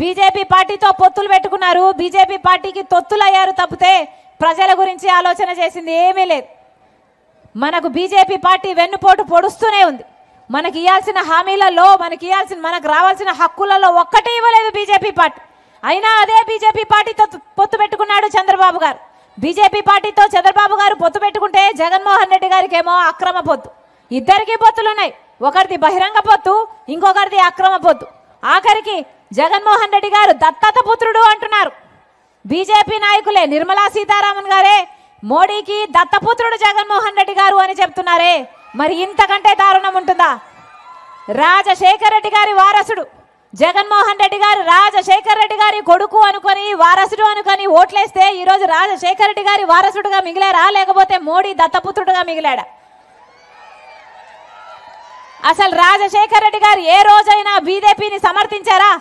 BJP పార్టీతో పొత్తులు పెట్టుకున్నారు, బీజేపీ పార్టీకి తొత్తులయ్యారు తప్పితే ప్రజల గురించి ఆలోచన చేసింది ఏమీ లేదు. మనకు బీజేపీ పార్టీ వెన్నుపోటు పొడుస్తూనే ఉంది. మనకి ఇవ్వాల్సిన హామీలలో, మనకు రావాల్సిన హక్కులలో ఒక్కటి ఇవ్వలేదు బీజేపీ పార్టీ. అయినా అదే బీజేపీ పార్టీతో పొత్తు పెట్టుకున్నాడు చంద్రబాబు గారు. బీజేపీ పార్టీతో చంద్రబాబు గారు పొత్తు పెట్టుకుంటే జగన్మోహన్ రెడ్డి గారికి ఏమో అక్రమ పొత్తు. ఇద్దరికి పొత్తులున్నాయి, ఒకరిది బహిరంగ పొత్తు, ఇంకొకరిది అక్రమ పొత్తు. ఆఖరికి జగన్మోహన్ రెడ్డి గారు దత్తత పుత్రుడు అంటున్నారు. బీజేపీ నాయకులే, నిర్మలా సీతారామన్ గారే మోడీకి దత్తపుత్రుడు జగన్మోహన్ రెడ్డి గారు అని చెప్తున్నారే, మరి ఇంతకంటే దారుణం ఉంటుందా? రాజశేఖర రెడ్డి గారి వారసుడు జగన్మోహన్ రెడ్డి గారు రాజశేఖర రెడ్డి గారి కొడుకు అనుకొని, వారసుడు అనుకొని ఓట్లేస్తే ఈరోజు రాజశేఖర రెడ్డి గారి వారసుడుగా మిగిలారా, లేకపోతే మోడీ దత్తపుత్రుడుగా మిగిలాడా? అసలు రాజశేఖర రెడ్డి గారు ఏ రోజైనా బీజేపీని సమర్థించారా?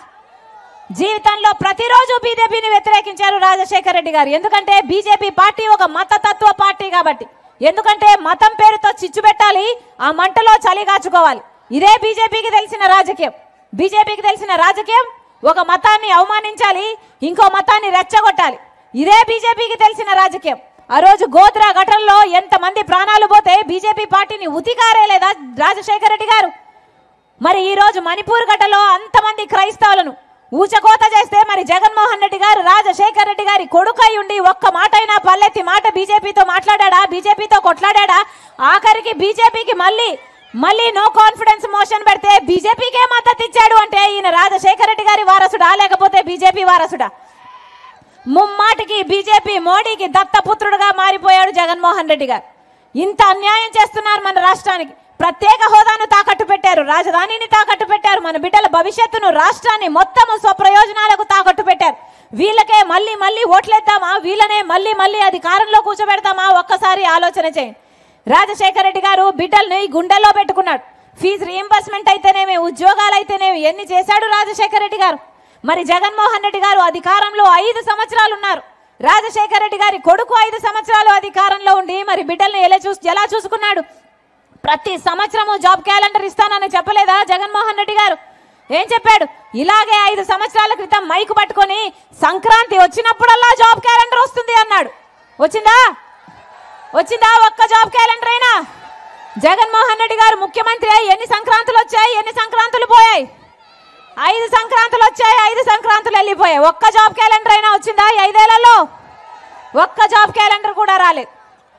జీవితంలో ప్రతిరోజు బీజేపీని వ్యతిరేకించారు రాజశేఖర రెడ్డి గారు. ఎందుకంటే బీజేపీ పార్టీ ఒక మతతత్వ పార్టీ కాబట్టి. ఎందుకంటే మతం పేరుతో చిచ్చు పెట్టాలి, ఆ మంటలో చలిగాచుకోవాలి. ఇదే బీజేపీకి తెలిసిన రాజకీయం. బీజేపీకి తెలిసిన రాజకీయం ఒక మతాన్ని అవమానించాలి, ఇంకో మతాన్ని రెచ్చగొట్టాలి. ఇదే బీజేపీకి తెలిసిన రాజకీయం. ఆ రోజు గోద్రా ఘటనలో ఎంతమంది ప్రాణాలు పోతే బీజేపీ పార్టీని ఉతికారేలేదా రాజశేఖర రెడ్డి గారు? మరి ఈ రోజు మణిపూర్ ఘటనలో అంతమంది క్రైస్తవులను ఊచకోత చేస్తే మరి జగన్మోహన్ రెడ్డి గారు రాజశేఖర రెడ్డి గారి కొడుకై ఉండి ఒక్క మాట అయినా పల్లెత్తి మాట బీజేపీతో మాట్లాడా, బీజేపీతో కొట్లాడా? ఆఖరికి బీజేపీకి మళ్ళీ నో కాన్ఫిడెన్స్ మోషన్ పెడితే బీజేపీకే మద్దతు ఇచ్చాడు అంటే ఈయన రాజశేఖర రెడ్డి గారి వారసుడా, లేకపోతే బీజేపీ వారసుడా? ముమ్మాటికి బీజేపీ మోడీకి దత్తపుత్రుడుగా మారిపోయాడు జగన్మోహన్ రెడ్డి గారు. ఇంత అన్యాయం చేస్తున్నారు మన రాష్ట్రానికి. ప్రత్యేక హోదాను తాకట్టు పెట్టారు, రాజధానిని తాకట్టు పెట్టారు, మన బిడ్డల భవిష్యత్తును, రాష్ట్రాన్ని మొత్తము స్వప్రయోజనాలకు తాకట్టు పెట్టారు. వీళ్ళకే మళ్ళీ ఓట్లేద్దామా, వీళ్ళనే మళ్ళీ అధికారంలో కూర్చోబెడతామా? ఒక్కసారి ఆలోచన చేయండి. రాజశేఖర రెడ్డి గారు బిడ్డల్ని గుండెల్లో పెట్టుకున్నాడు. ఫీజు రీయింబర్స్మెంట్ అయితేనేమి, ఉద్యోగాలు అయితేనేమి ఎన్ని చేశాడు రాజశేఖర రెడ్డి గారు. మరి జగన్మోహన్ రెడ్డి గారు అధికారంలో 5 సంవత్సరాలు ఉన్నారు. రాజశేఖర రెడ్డి గారి కొడుకు 5 సంవత్సరాలు అధికారంలో ఉండి మరి బిడ్డల్ని ఎలా చూసుకున్నాడు? ప్రతి సంవత్సరము జాబ్ క్యాలెండర్ ఇస్తానని చెప్పలేదా జగన్మోహన్ రెడ్డి గారు? ఏం చెప్పాడు? ఇలాగే 5 సంవత్సరాల క్రితం మైకు పట్టుకొని సంక్రాంతి వచ్చినప్పుడల్లా జాబ్ క్యాలెండర్ వస్తుంది అన్నాడు. వచ్చిందా? ఒక్క జాబ్ క్యాలెండర్ అయినా? జగన్మోహన్ రెడ్డి గారు ముఖ్యమంత్రి అయి ఎన్ని సంక్రాంతులు వచ్చాయి, ఎన్ని సంక్రాంతులు పోయాయి? 5 సంక్రాంతులు వచ్చాయి, 5 సంక్రాంతులు వెళ్ళిపోయాయి. ఒక్క జాబ్ క్యాలెండర్ అయినా వచ్చిందా? 5 ఏళ్లలో ఒక్క జాబ్ క్యాలెండర్ కూడా రాలేదు.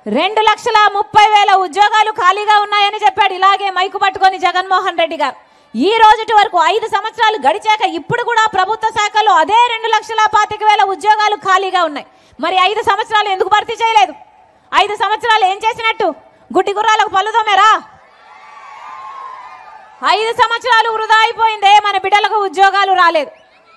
2,30,000 ఉద్యోగాలు ఖాళీగా ఉన్నాయని చెప్పాడు ఇలాగే మైకు పట్టుకొని జగన్మోహన్ రెడ్డి గారు. ఈ రోజుటి వరకు 5 సంవత్సరాలు గడిచాక ఇప్పుడు కూడా ప్రభుత్వ శాఖలో అదే 2,25,000 ఉద్యోగాలు ఖాళీగా ఉన్నాయి. మరి 5 సంవత్సరాలు ఎందుకు భర్తీ చేయలేదు? 5 సంవత్సరాలు ఏం చేసినట్టు? గుడ్డి గుర్రాలకు పళ్ళు తోమారా? 5 సంవత్సరాలు వృధా అయిపోయిందే, మన బిడ్డలకు ఉద్యోగాలు రాలేదు.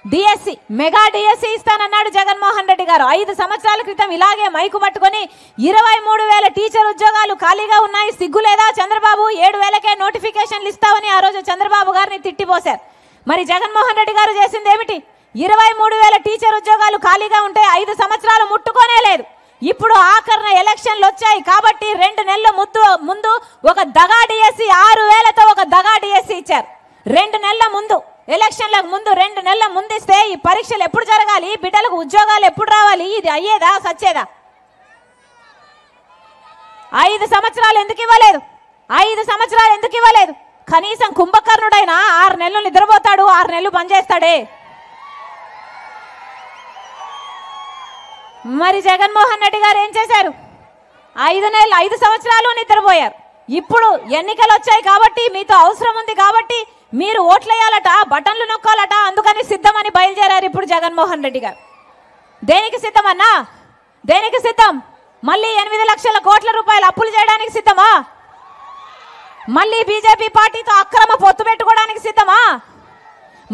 డిఎస్సి, మెగా డిఎస్సి ఇస్తానన్నాడు జగన్మోహన్ రెడ్డి గారు. 5 సంవత్సరాల క్రితం ఇలాగే మైకు పట్టుకొని 23,000 టీచర్ ఉద్యోగాలు ఖాళీగా ఉన్నాయి, సిగ్గు లేదా చంద్రబాబు? 7,000కే నోటిఫికేషన్లు ఇస్తామని ఆ రోజు చంద్రబాబు గారిని తిట్టిపోశారు. మరి జగన్మోహన్ రెడ్డి గారు చేసింది ఏమిటి? 23,000 టీచర్ ఉద్యోగాలు ఖాళీగా ఉంటే 5 సంవత్సరాలు ముట్టుకోనే లేదు. ఇప్పుడు ఆఖరణ ఎలక్షన్లు వచ్చాయి కాబట్టి 2 నెలల ముందు ఒక దగా డిఎస్సి 6,000తో ఒక దగా డిఎస్సి ఇచ్చారు. 2 నెలల ముందు, ఎలక్షన్లకు ముందు 2 నెలల ముందు ఇస్తే ఈ పరీక్షలు ఎప్పుడు జరగాలి, బిడ్డలకు ఉద్యోగాలు ఎప్పుడు రావాలి? ఇది అయ్యేదా, సచ్చేదా? 5 సంవత్సరాలు ఎందుకు ఇవ్వలేదు? 5 సంవత్సరాలు ఎందుకు ఇవ్వలేదు? కనీసం కుంభకర్ణుడైనా 6 నెలలు నిద్రపోతాడు, 6 నెలలు పనిచేస్తాడే. మరి జగన్మోహన్ రెడ్డి గారు ఏం చేశారు? 5 సంవత్సరాలు నిద్రపోయారు. ఇప్పుడు ఎన్నికలు వచ్చాయి కాబట్టి, మీతో అవసరం ఉంది కాబట్టి మీరు ఓట్లేయాలట, బటన్లు నొక్కాలట, అందుకని సిద్ధమని బయలుదేరారు ఇప్పుడు జగన్మోహన్ రెడ్డి గారు. దేనికి సిద్ధమన్నా? దేనికి సిద్ధం? మళ్ళీ 8 లక్షల కోట్ల రూపాయలు అప్పులు చేయడానికి సిద్ధమా? మళ్ళీ బీజేపీ పార్టీతో అక్రమ పొత్తు పెట్టుకోవడానికి సిద్ధమా?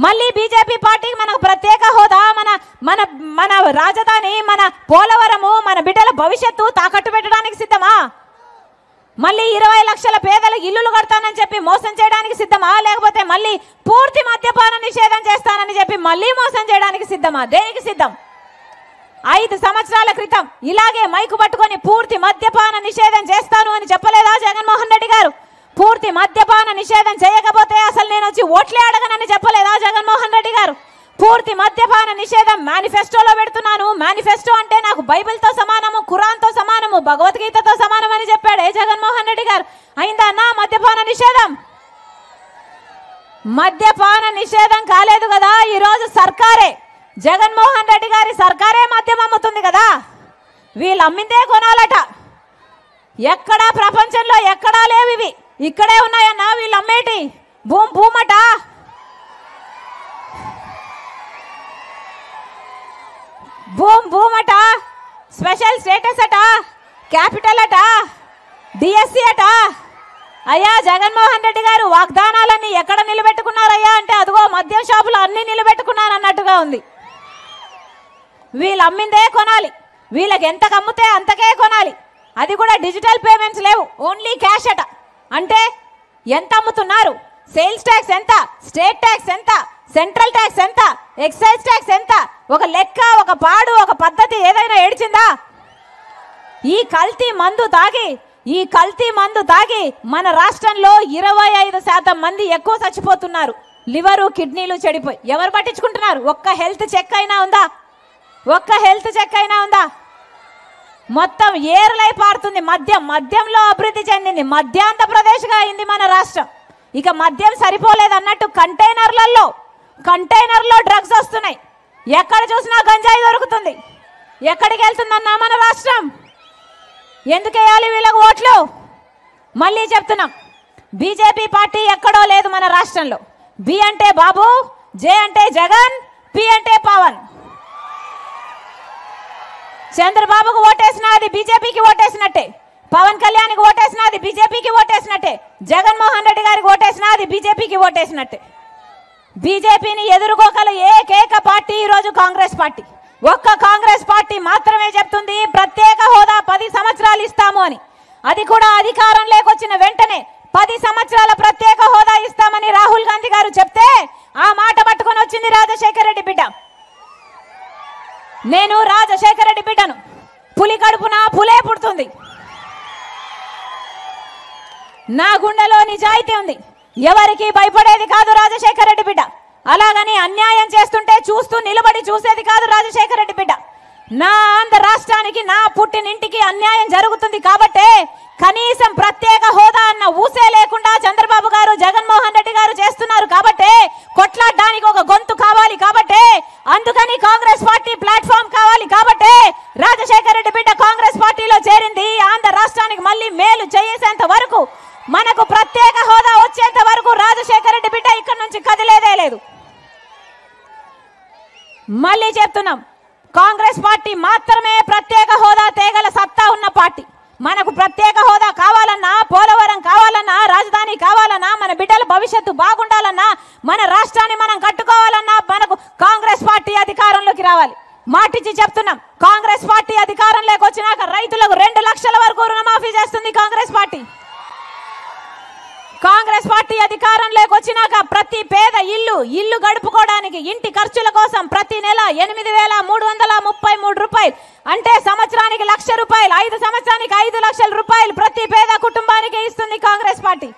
మళ్ళీ బీజేపీ పార్టీకి మనకు ప్రత్యేక హోదా, మన రాజధాని, మన పోలవరము, మన బిడ్డల భవిష్యత్తు తాకట్టు పెట్టడానికి సిద్ధమా? మళ్ళీ 20 లక్షల పేదలకు ఇల్లులు కడతానని చెప్పి మోసం చేయడానికి సిద్ధమా? లేకపోతే మళ్ళీ పూర్తి మద్యపాన నిషేధం చేస్తానని చెప్పి మళ్ళీ మోసం చేయడానికి సిద్ధమా? దేనికి సిద్ధం? 5 సంవత్సరాల క్రితం ఇలాగే మైకు పట్టుకొని పూర్తి మద్యపాన నిషేధం చేస్తాను అని చెప్పలేదా జగన్మోహన్ రెడ్డి గారు? పూర్తి మద్యపాన నిషేధం చేయకపోతే అసలు నేను వచ్చి ఓట్లే అడగనని చెప్పలేదా జగన్మోహన్ రెడ్డి గారు? పూర్తి మద్యపాన నిషేధం మేనిఫెస్టోలో పెడుతున్నాను. మేనిఫెస్టో అంటే నాకు బైబిల్తో సమానము, ఖురాన్తో సమానము, భగవద్గీతతో సమానం అని చెప్పాడు జగన్మోహన్ రెడ్డి గారు. అయిందా అన్న మద్యపాన నిషేధం? మద్యపాన నిషేధం కాలేదు కదా. ఈరోజు సర్కారే, జగన్మోహన్ రెడ్డి గారి సర్కారే మద్యం అమ్ముతుంది కదా. వీళ్ళు అమ్మిందే కొనాలట. ఎక్కడా ప్రపంచంలో ఎక్కడా లేవు ఇవి, ఇక్కడే ఉన్నాయన్నా వీళ్ళు అమ్మేటి. భూమట, భూమట, స్పెషల్ స్టేటస్ అట, క్యాపిటల్ అట, డిఎస్సి అట. అయ్యా జగన్మోహన్ రెడ్డి గారు వాగ్దానాలన్నీ ఎక్కడ నిలబెట్టుకున్నారయ్యా అంటే అదిగో మద్యం షాపులు అన్ని నిలబెట్టుకున్నారు అన్నట్టుగా ఉంది. వీళ్ళు అమ్మిందే కొనాలి, వీళ్ళకి ఎంత కమ్ముతే అంతకే కొనాలి. అది కూడా డిజిటల్ పేమెంట్స్ లేవు, ఓన్లీ క్యాష్ అట. అంటే ఎంత అమ్ముతున్నారు? సేల్స్ ట్యాక్స్ ఎంత, స్టేట్ ట్యాక్స్ ఎంత, సెంట్రల్ ట్యాక్స్ ఎంత, ఎక్సైజ్ ట్యాక్స్ ఎంత? ఒక లెక్క, ఒక పాడు, ఒక పద్ధతి ఏదైనా ఏడ్చిందా? ఈ కల్తీ మందు తాగి మన రాష్ట్రంలో 25% మంది ఎక్కువ చచ్చిపోతున్నారు. లివరు, కిడ్నీలు చెడిపోయి. ఎవరు పట్టించుకుంటున్నారు? ఒక్క హెల్త్ చెక్ అయినా ఉందా? మొత్తం ఏర్లై పారుతుంది మద్యం. మద్యంలో అభివృద్ధి చెందింది, మధ్యాంధ్రప్రదేశ్గా అయింది మన రాష్ట్రం. ఇక మద్యం సరిపోలేదు అన్నట్టు కంటైనర్లో డ్రగ్స్ వస్తున్నాయి. ఎక్కడ చూసినా గంజాయి దొరుకుతుంది. ఎక్కడికి వెళ్తుందన్నా మన రాష్ట్రం? ఎందుకు వేయాలి వీళ్ళకు ఓట్లు? మళ్ళీ చెప్తున్నాం, బీజేపీ పార్టీ ఎక్కడో లేదు మన రాష్ట్రంలో. బి అంటే బాబు, జే అంటే జగన్, పి అంటే పవన్. చంద్రబాబుకు ఓటేసినా అది బీజేపీకి ఓటేసినట్టే, పవన్ కళ్యాణ్కి ఓటేసినా అది బీజేపీకి ఓటేసినట్టే, జగన్మోహన్ రెడ్డి గారికి ఓటేసినా అది బీజేపీకి ఓటేసినట్టే. బీజేపీని ఎదుర్కోగల ఏకైక పార్టీ ఈరోజు కాంగ్రెస్ పార్టీ. ఒక్క కాంగ్రెస్ పార్టీ మాత్రమే చెప్తుంది ప్రత్యేక హోదా 10 సంవత్సరాలు ఇస్తాము అని. అది కూడా అధికారం లేకొచ్చిన వెంటనే 10 సంవత్సరాల ప్రత్యేక హోదా ఇస్తామని రాహుల్ గాంధీ గారు చెప్తే ఆ మాట పట్టుకొని వచ్చింది రాజశేఖర రెడ్డి బిడ్డ. నేను రాజశేఖర రెడ్డి బిడ్డను, పులి కడుపున పులే పుడుతుంది. నా గుండెలో నిజాయితీ ఉంది, ఎవరికి భయపడేది కాదు రాజశేఖర రెడ్డి బిడ్డ. అలాగని అన్యాయం చేస్తుంటే చూస్తూ నిలబడి చూసేది కాదు రాజశేఖర రెడ్డి బిడ్డ. నా ఆంధ్ర రాష్ట్రానికి, నా పుట్టినింటికి అన్యాయం జరుగుతుంది కాబట్టే కనీసం ప్రత్యేక హోదా అన్న ఊసే లేకుండా చంద్రబాబు గారు, జగన్మోహన్ రెడ్డి గారు చేస్తున్నారు కాబట్టే, కొట్లాడడానికి ఒక గొంతు కావాలి కాబట్టే, అందుకని కాంగ్రెస్ పార్టీ ప్లాట్ఫామ్ కావాలి కాబట్టే రాజశేఖర రెడ్డి బిడ్డ కాంగ్రెస్ పార్టీలో చేరింది. ఆంధ్ర రాష్ట్రానికి మళ్ళీ మేలు చేసేంత వరకు, మనకు ప్రత్యేక హోదా వచ్చేంత వరకు రాజశేఖర రెడ్డి బిడ్డ ఇక్కడ నుంచి కదిలేదే లేదు. మళ్ళీ చెప్తున్నాం, కాంగ్రెస్ పార్టీ మాత్రమే ప్రత్యేక హోదా తేగల సత్తా ఉన్న పార్టీ. మనకు ప్రత్యేక హోదా కావాలన్నా, పోలవరం కావాలన్నా, రాజధాని కావాలన్నా, మన బిడ్డల భవిష్యత్తు బాగుండాలన్నా, మన రాష్ట్రాన్ని మనం కట్టుకోవాలన్నా మనకు కాంగ్రెస్ పార్టీ అధికారంలోకి రావాలి. మాటిచ్చి చెప్తున్నాం, కాంగ్రెస్ పార్టీ అధికారంలోకి వచ్చినాక రైతులకు 2 లక్షల వరకు రుణమాఫీ చేస్తుంది కాంగ్రెస్ పార్టీ. కాంగ్రెస్ పార్టీ అధికారంలోకి వచ్చినాక ప్రతి పేద ఇల్లు గడుపుకోవడానికి, ఇంటి ఖర్చుల కోసం ప్రతి నెల 8,333 రూపాయలు, అంటే సంవత్సరానికి 1,00,000 రూపాయలు, 5 సంవత్సరానికి 5 లక్షల రూపాయలు ప్రతి పేద కుటుంబానికి ఇస్తుంది కాంగ్రెస్ పార్టీ.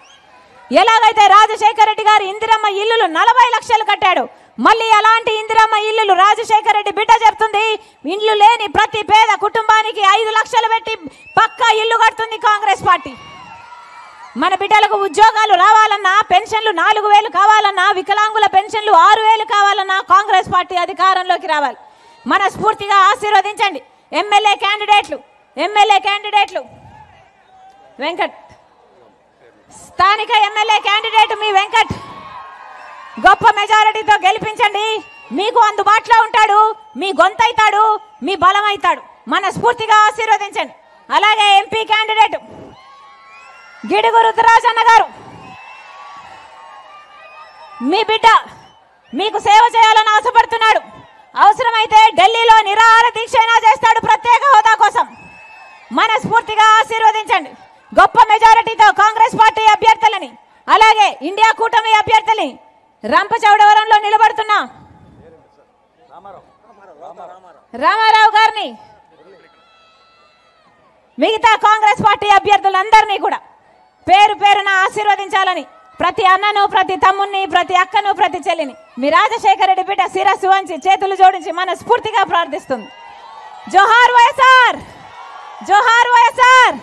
ఎలాగైతే రాజశేఖర రెడ్డి గారు ఇందిరమ్మ ఇల్లులు 40 లక్షలు కట్టాడు, మళ్ళీ అలాంటి ఇందిరమ్మ ఇల్లులు రాజశేఖర రెడ్డి బిడ్డ చెప్తుంది ఇల్లు లేని ప్రతి పేద కుటుంబానికి 5 లక్షలు పెట్టి పక్కా ఇల్లు కడుతుంది కాంగ్రెస్ పార్టీ. మన బిడ్డలకు ఉద్యోగాలు రావాలన్నా, పెన్షన్లు 4,000 కావాలన్నా, వికలాంగుల పెన్షన్లు 6,000 కావాలన్నా కాంగ్రెస్ పార్టీ అధికారంలోకి రావాలి. మనస్ఫూర్తిగా ఆశీర్వదించండి ఎమ్మెల్యే క్యాండిడేట్లు. వెంకట్, స్థానిక ఎమ్మెల్యే క్యాండిడేట్ మీ వెంకట్ గొప్ప మెజారిటీతో గెలిపించండి. మీకు అందుబాటులో ఉంటాడు, మీ గొంతైతాడు, మీ బలం అవుతాడు. మనస్ఫూర్తిగా ఆశీర్వదించండి. అలాగే ఎంపీ క్యాండిడేట్ గిడుగు రుద్రరాజన్న గారు, మీ బిడ్డ మీకు సేవ చేయాలని ఆశపడుతున్నాడు. అవసరమైతే ఢిల్లీలో నిరాహార దీక్ష అయినా చేస్తాడు ప్రత్యేక హోదా కోసం. మనస్ఫూర్తిగా ఆశీర్వదించండి. గొప్ప మెజారిటీతో కాంగ్రెస్ పార్టీ అభ్యర్థులని, అలాగే ఇండియా కూటమి అభ్యర్థులని, రంపచౌడవరంలో నిలబడుతున్న రామారావు గారిని, మిగతా కాంగ్రెస్ పార్టీ అభ్యర్థులందరినీ కూడా పేరు పేరున ఆశీర్వదించాలని ప్రతి అన్నను, ప్రతి తమ్ముని, ప్రతి అక్కను, ప్రతి చెల్లిని మీ రాజశేఖర రెడ్డి బిడ్డ శిరస్సు వంచి చేతులు జోడించి మనస్ఫూర్తిగా ప్రార్థిస్తుంది. జోహార్ వైఎస్ఆర్, జోహార్ వైఎస్ఆర్.